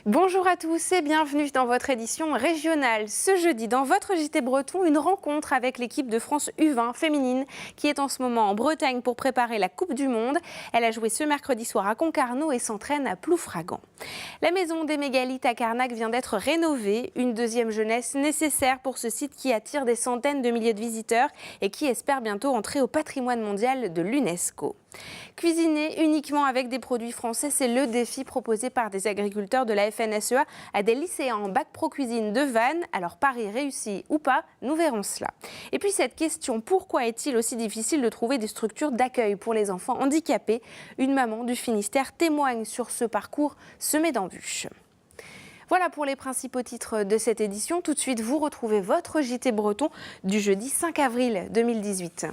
Bonjour à tous et bienvenue dans votre édition régionale. Ce jeudi, dans votre JT Breton, une rencontre avec l'équipe de France U20 féminine qui est en ce moment en Bretagne pour préparer la Coupe du Monde. Elle a joué ce mercredi soir à Concarneau et s'entraîne à Ploufragan. La maison des mégalithes à Carnac vient d'être rénovée. Une deuxième jeunesse nécessaire pour ce site qui attire des centaines de milliers de visiteurs et qui espère bientôt entrer au patrimoine mondial de l'UNESCO. Cuisiner uniquement avec des produits français, c'est le défi proposé par des agriculteurs de la FNSEA à des lycéens en bac pro cuisine de Vannes. Alors pari réussi ou pas, nous verrons cela. Et puis cette question, pourquoi est-il aussi difficile de trouver des structures d'accueil pour les enfants handicapés? Une maman du Finistère témoigne sur ce parcours semé d'embûches. Voilà pour les principaux titres de cette édition. Tout de suite, vous retrouvez votre JT Breton du jeudi 5 avril 2018.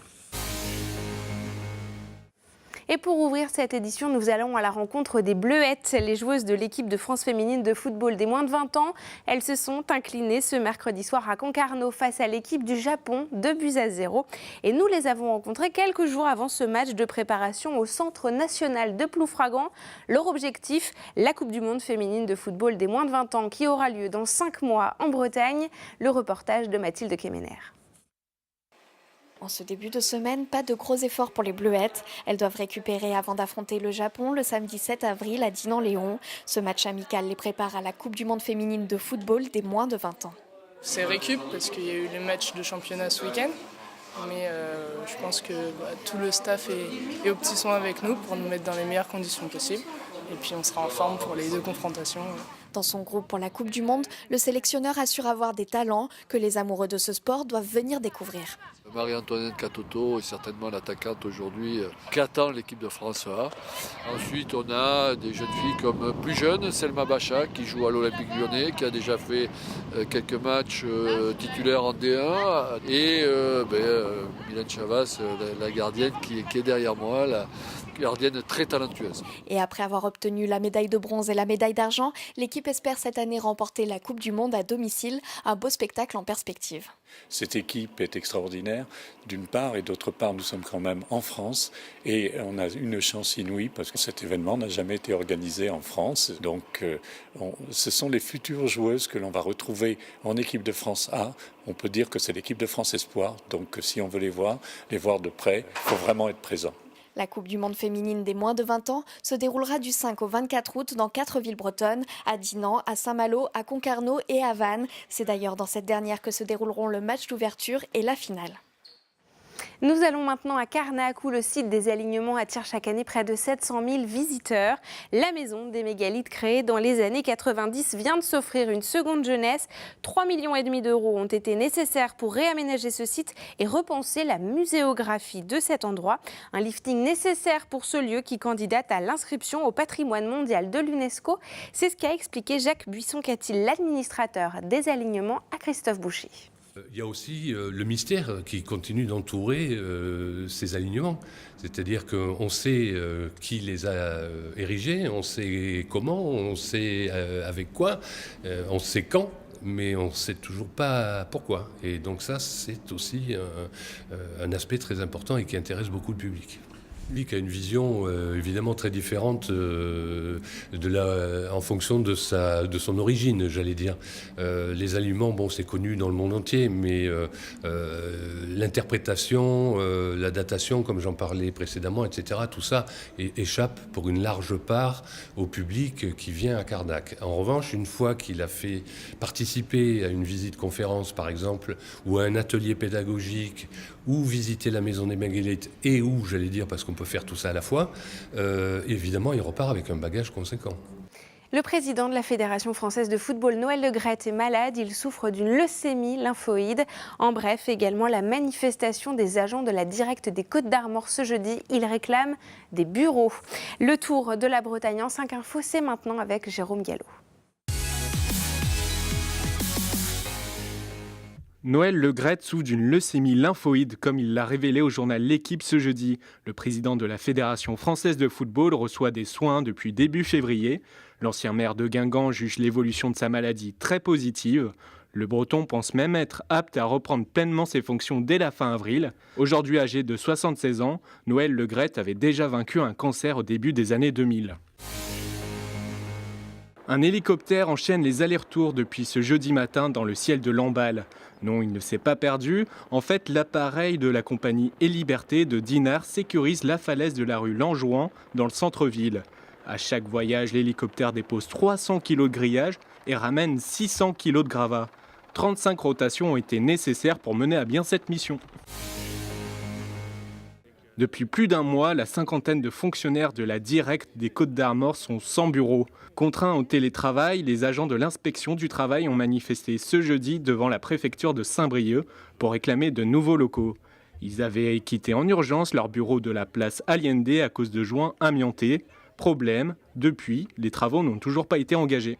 Et pour ouvrir cette édition, nous allons à la rencontre des Bleuettes, les joueuses de l'équipe de France féminine de football des moins de 20 ans. Elles se sont inclinées ce mercredi soir à Concarneau face à l'équipe du Japon, 2-0. Et nous les avons rencontrées quelques jours avant ce match de préparation au Centre national de Ploufragan. Leur objectif, la Coupe du monde féminine de football des moins de 20 ans qui aura lieu dans 5 mois en Bretagne. Le reportage de Mathilde Kemener. En ce début de semaine, pas de gros efforts pour les Bleuettes. Elles doivent récupérer avant d'affronter le Japon le samedi 7 avril à Dinan-Léon. Ce match amical les prépare à la Coupe du monde féminine de football des moins de 20 ans. C'est récup parce qu'il y a eu les matchs de championnat ce week-end. Mais je pense que tout le staff est aux petits soins avec nous pour nous mettre dans les meilleures conditions possibles. Et puis on sera en forme pour les deux confrontations. Dans son groupe pour la Coupe du monde, le sélectionneur assure avoir des talents que les amoureux de ce sport doivent venir découvrir. Marie-Antoinette Catoto est certainement l'attaquante aujourd'hui qu'attend l'équipe de France A. Ensuite, on a des jeunes filles comme plus jeunes, Selma Bacha qui joue à l'Olympique Lyonnais, qui a déjà fait quelques matchs titulaires en D1. Et Mylène Chavas, la gardienne qui est derrière moi, la gardienne très talentueuse. Et après avoir obtenu la médaille de bronze et la médaille d'argent, l'équipe espère cette année remporter la Coupe du monde à domicile, un beau spectacle en perspective. Cette équipe est extraordinaire, d'une part, et d'autre part, nous sommes quand même en France et on a une chance inouïe parce que cet événement n'a jamais été organisé en France. Donc, ce sont les futures joueuses que l'on va retrouver en équipe de France A. On peut dire que c'est l'équipe de France Espoir, donc si on veut les voir de près, il faut vraiment être présent. La Coupe du monde féminine des moins de 20 ans se déroulera du 5 au 24 août dans 4 villes bretonnes, à Dinan, à Saint-Malo, à Concarneau et à Vannes. C'est d'ailleurs dans cette dernière que se dérouleront le match d'ouverture et la finale. Nous allons maintenant à Carnac où le site des alignements attire chaque année près de 700 000 visiteurs. La maison des mégalithes créée dans les années 90 vient de s'offrir une seconde jeunesse. 3,5 millions d'euros ont été nécessaires pour réaménager ce site et repenser la muséographie de cet endroit. Un lifting nécessaire pour ce lieu qui candidate à l'inscription au patrimoine mondial de l'UNESCO. C'est ce qu'a expliqué Jacques Buisson-Catil, l'administrateur des alignements, à Christophe Boucher. Il y a aussi le mystère qui continue d'entourer ces alignements. C'est-à-dire qu'on sait qui les a érigés, on sait comment, on sait avec quoi, on sait quand, mais on ne sait toujours pas pourquoi. Et donc ça, c'est aussi un aspect très important et qui intéresse beaucoup le public. Lui qui a une vision évidemment très différente en fonction de son origine, j'allais dire. Les aliments, bon, c'est connu dans le monde entier, mais l'interprétation, la datation, comme j'en parlais précédemment, etc., tout ça échappe pour une large part au public qui vient à Carnac. En revanche, une fois qu'il a fait participer à une visite conférence, par exemple, ou à un atelier pédagogique, ou visiter la maison des mégalithes, et où, j'allais dire, parce qu'on peut faire tout ça à la fois, évidemment, il repart avec un bagage conséquent. Le président de la Fédération française de football, Noël Le Graët, est malade. Il souffre d'une leucémie lymphoïde. En bref, également la manifestation des agents de la Directe des Côtes-d'Armor ce jeudi. Ils réclament des bureaux. Le tour de la Bretagne en 5 infos, c'est maintenant avec Jérôme Gallo. Noël Le Graët souffre d'une leucémie lymphoïde, comme il l'a révélé au journal L'Équipe ce jeudi. Le président de la Fédération française de football reçoit des soins depuis début février. L'ancien maire de Guingamp juge l'évolution de sa maladie très positive. Le Breton pense même être apte à reprendre pleinement ses fonctions dès la fin avril. Aujourd'hui âgé de 76 ans, Noël Le Graët avait déjà vaincu un cancer au début des années 2000. Un hélicoptère enchaîne les allers-retours depuis ce jeudi matin dans le ciel de Lamballe. Non, il ne s'est pas perdu. En fait, l'appareil de la compagnie Liberté de Dinard sécurise la falaise de la rue Langeouan dans le centre-ville. À chaque voyage, l'hélicoptère dépose 300 kg de grillage et ramène 600 kg de gravats. 35 rotations ont été nécessaires pour mener à bien cette mission. Depuis plus d'un mois, la cinquantaine de fonctionnaires de la Directe des Côtes-d'Armor sont sans bureau. Contraints au télétravail, les agents de l'inspection du travail ont manifesté ce jeudi devant la préfecture de Saint-Brieuc pour réclamer de nouveaux locaux. Ils avaient quitté en urgence leur bureau de la place Allende à cause de joints amiantés. Problème, depuis, les travaux n'ont toujours pas été engagés.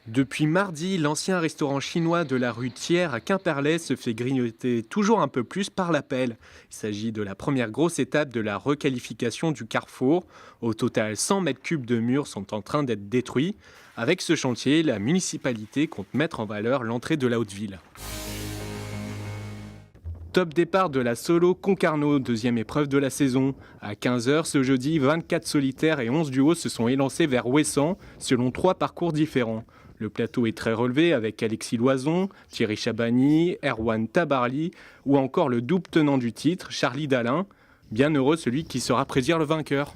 Depuis mardi, l'ancien restaurant chinois de la rue Thiers à Quimperlé se fait grignoter toujours un peu plus par la pelle. Il s'agit de la première grosse étape de la requalification du carrefour. Au total, 100 mètres cubes de murs sont en train d'être détruits. Avec ce chantier, la municipalité compte mettre en valeur l'entrée de la Haute-Ville. Top départ de la solo Concarneau, deuxième épreuve de la saison. À 15h ce jeudi, 24 solitaires et 11 duos se sont élancés vers Ouessant selon 3 parcours différents. Le plateau est très relevé avec Alexis Loison, Thierry Chabani, Erwan Tabarly ou encore le double tenant du titre, Charlie Dalin. Bien heureux celui qui saura prédire le vainqueur.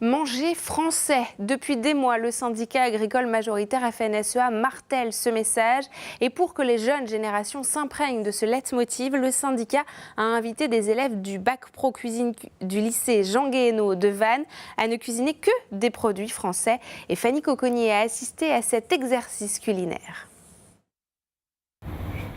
Manger français. Depuis des mois, le syndicat agricole majoritaire FNSEA martèle ce message. Et pour que les jeunes générations s'imprègnent de ce leitmotiv, le syndicat a invité des élèves du bac pro cuisine du lycée Jean Guéhenno de Vannes à ne cuisiner que des produits français. Et Fanny Cocognier a assisté à cet exercice culinaire.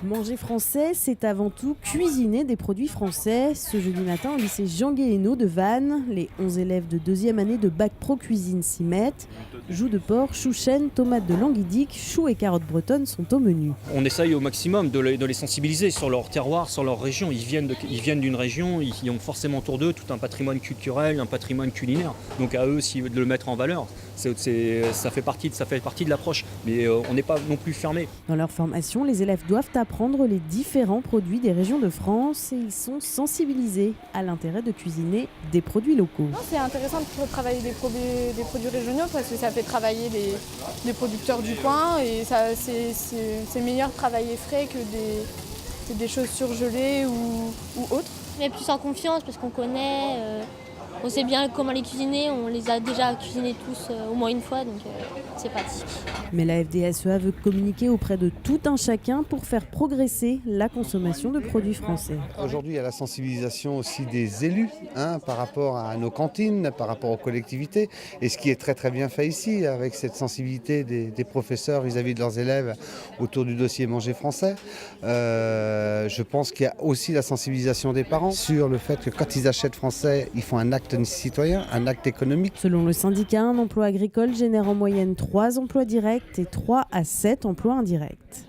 Manger français, c'est avant tout cuisiner des produits français. Ce jeudi matin, au lycée Jean Guéhenno de Vannes, les 11 élèves de deuxième année de bac pro cuisine s'y mettent. Joues de porc, choux chêne, tomates de Languidic, choux et carottes bretonnes sont au menu. On essaye au maximum de les sensibiliser sur leur terroir, sur leur région. Ils viennent d'une région, ils ont forcément autour d'eux tout un patrimoine culturel, un patrimoine culinaire. Donc à eux aussi de le mettre en valeur. Ça fait partie de l'approche, mais on n'est pas non plus fermé. Dans leur formation, les élèves doivent apprendre les différents produits des régions de France et ils sont sensibilisés à l'intérêt de cuisiner des produits locaux. C'est intéressant de travailler des produits régionaux parce que ça fait travailler les producteurs du coin et c'est meilleur de travailler frais que des choses surgelées ou autres. On est plus en confiance parce qu'on connaît, on sait bien comment les cuisiner, on les a déjà cuisinés tous au moins une fois, donc c'est pratique. Mais la FDSEA veut communiquer auprès de tout un chacun pour faire progresser la consommation de produits français. Aujourd'hui, il y a la sensibilisation aussi des élus par rapport à nos cantines, par rapport aux collectivités. Et ce qui est très très bien fait ici, avec cette sensibilité des professeurs vis-à-vis de leurs élèves autour du dossier Manger français. Je pense qu'il y a aussi la sensibilisation des parents sur le fait que quand ils achètent français, ils font un acte citoyen, un acte économique. Selon le syndicat, un emploi agricole génère en moyenne 3 emplois directs et 3 à 7 emplois indirects.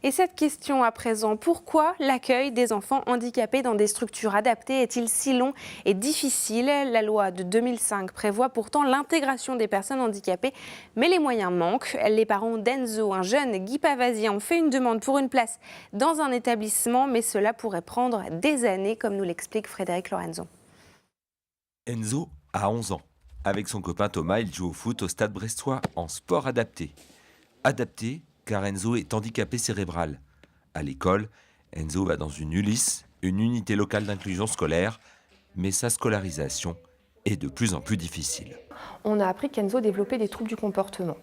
Et cette question à présent, pourquoi l'accueil des enfants handicapés dans des structures adaptées est-il si long et difficile? La loi de 2005 prévoit pourtant l'intégration des personnes handicapées, mais les moyens manquent. Les parents d'Enzo, un jeune Guy Pavasien, ont fait une demande pour une place dans un établissement, mais cela pourrait prendre des années, comme nous l'explique Frédéric Lorenzo. Enzo a 11 ans. Avec son copain Thomas, il joue au foot au stade brestois en sport adapté. Adapté car Enzo est handicapé cérébral. À l'école, Enzo va dans une ULIS, une unité locale d'inclusion scolaire, mais sa scolarisation est de plus en plus difficile. On a appris qu'Enzo développait des troubles du comportement,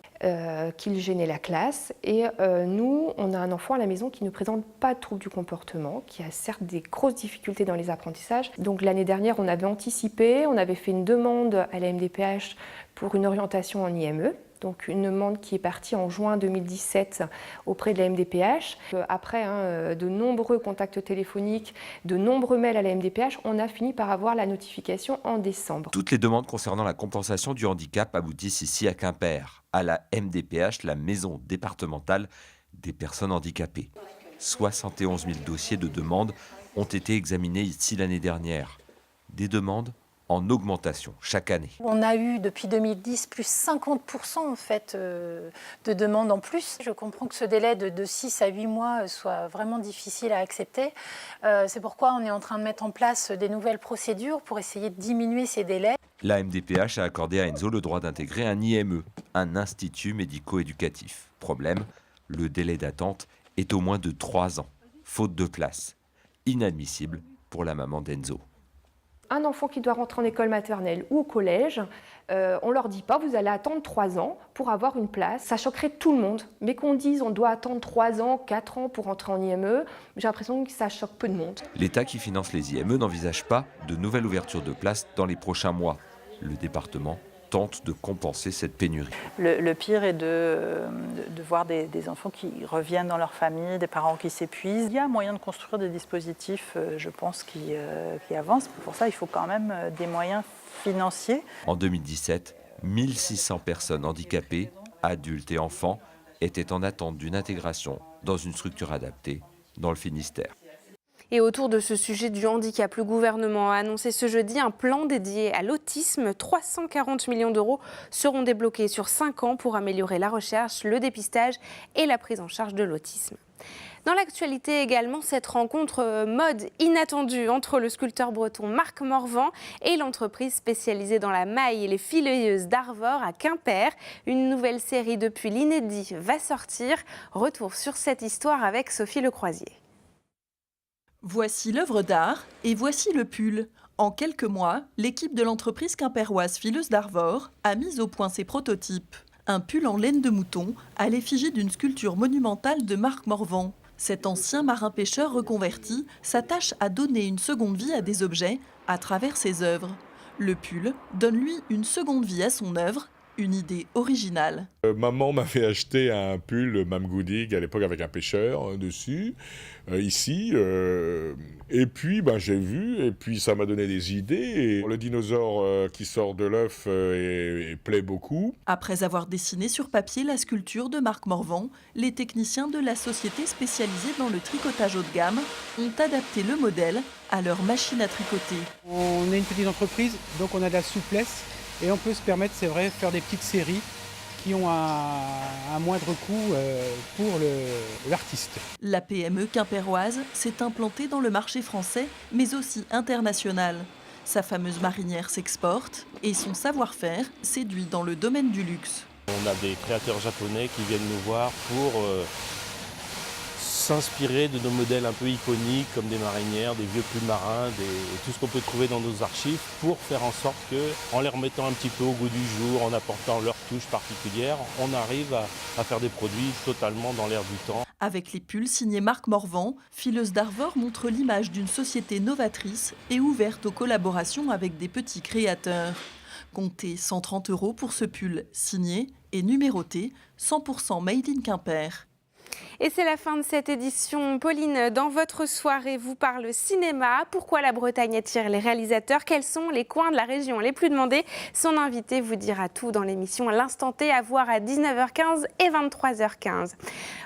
qu'il gênait la classe. Et nous, on a un enfant à la maison qui ne présente pas de troubles du comportement, qui a certes des grosses difficultés dans les apprentissages. Donc l'année dernière, on avait anticipé, on avait fait une demande à la MDPH pour une orientation en IME. Donc une demande qui est partie en juin 2017 auprès de la MDPH. Après de nombreux contacts téléphoniques, de nombreux mails à la MDPH, on a fini par avoir la notification en décembre. Toutes les demandes concernant la compensation du handicap aboutissent ici à Quimper, à la MDPH, la maison départementale des personnes handicapées. 71 000 dossiers de demandes ont été examinés ici l'année dernière. Des demandes en augmentation chaque année. On a eu depuis 2010 plus 50% en fait, de demandes en plus. Je comprends que ce délai de 6 à 8 mois soit vraiment difficile à accepter. C'est pourquoi on est en train de mettre en place des nouvelles procédures pour essayer de diminuer ces délais. La MDPH a accordé à Enzo le droit d'intégrer un IME, un institut médico-éducatif. Problème, le délai d'attente est au moins de 3 ans, faute de place. Inadmissible pour la maman d'Enzo. Un enfant qui doit rentrer en école maternelle ou au collège, on ne leur dit pas vous allez attendre 3 ans pour avoir une place. Ça choquerait tout le monde. Mais qu'on dise on doit attendre 3 ans, 4 ans pour rentrer en IME, j'ai l'impression que ça choque peu de monde. L'État qui finance les IME n'envisage pas de nouvelles ouvertures de places dans les prochains mois. Le département tente de compenser cette pénurie. Le pire est de voir des enfants qui reviennent dans leur famille, des parents qui s'épuisent. Il y a moyen de construire des dispositifs, je pense, qui avancent. Pour ça, il faut quand même des moyens financiers. En 2017, 1600 personnes handicapées, adultes et enfants, étaient en attente d'une intégration dans une structure adaptée dans le Finistère. Et autour de ce sujet du handicap, le gouvernement a annoncé ce jeudi un plan dédié à l'autisme. 340 millions d'euros seront débloqués sur 5 ans pour améliorer la recherche, le dépistage et la prise en charge de l'autisme. Dans l'actualité également, cette rencontre mode inattendue entre le sculpteur breton Marc Morvan et l'entreprise spécialisée dans la maille et les fileuilleuses d'Arvor à Quimper. Une nouvelle série depuis l'inédit va sortir. Retour sur cette histoire avec Sophie Lecroisier. Voici l'œuvre d'art et voici le pull. En quelques mois, l'équipe de l'entreprise quimpéroise Fileuse d'Arvor a mis au point ses prototypes. Un pull en laine de mouton à l'effigie d'une sculpture monumentale de Marc Morvan. Cet ancien marin-pêcheur reconverti s'attache à donner une seconde vie à des objets à travers ses œuvres. Le pull donne lui une seconde vie à son œuvre, une idée originale. Maman m'avait acheté un pull Mam Goudig à l'époque avec un pêcheur dessus, ici. Et puis j'ai vu, et puis ça m'a donné des idées. Et le dinosaure qui sort de l'œuf plaît beaucoup. Après avoir dessiné sur papier la sculpture de Marc Morvan, les techniciens de la société spécialisée dans le tricotage haut de gamme ont adapté le modèle à leur machine à tricoter. On est une petite entreprise, donc on a de la souplesse. Et on peut se permettre, c'est vrai, faire des petites séries qui ont un moindre coût pour l'artiste. La PME quimpéroise s'est implantée dans le marché français, mais aussi international. Sa fameuse marinière s'exporte et son savoir-faire séduit dans le domaine du luxe. On a des créateurs japonais qui viennent nous voir pour s'inspirer de nos modèles un peu iconiques comme des marinières, des vieux pulls marins, tout ce qu'on peut trouver dans nos archives pour faire en sorte qu'en les remettant un petit peu au goût du jour, en apportant leur touche particulière, on arrive à faire des produits totalement dans l'air du temps. Avec les pulls signés Marc Morvan, Fileuse d'Arvor montre l'image d'une société novatrice et ouverte aux collaborations avec des petits créateurs. Comptez 130 € pour ce pull signé et numéroté 100% Made in Quimper. Et c'est la fin de cette édition. Pauline, dans votre soirée, vous parle cinéma. Pourquoi la Bretagne attire les réalisateurs? Quels sont les coins de la région les plus demandés? Son invité vous dira tout dans l'émission L'Instant T, à voir à 19h15 et 23h15.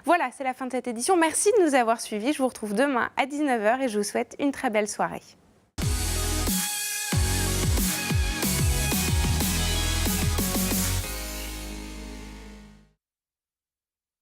Voilà, c'est la fin de cette édition. Merci de nous avoir suivis. Je vous retrouve demain à 19h et je vous souhaite une très belle soirée.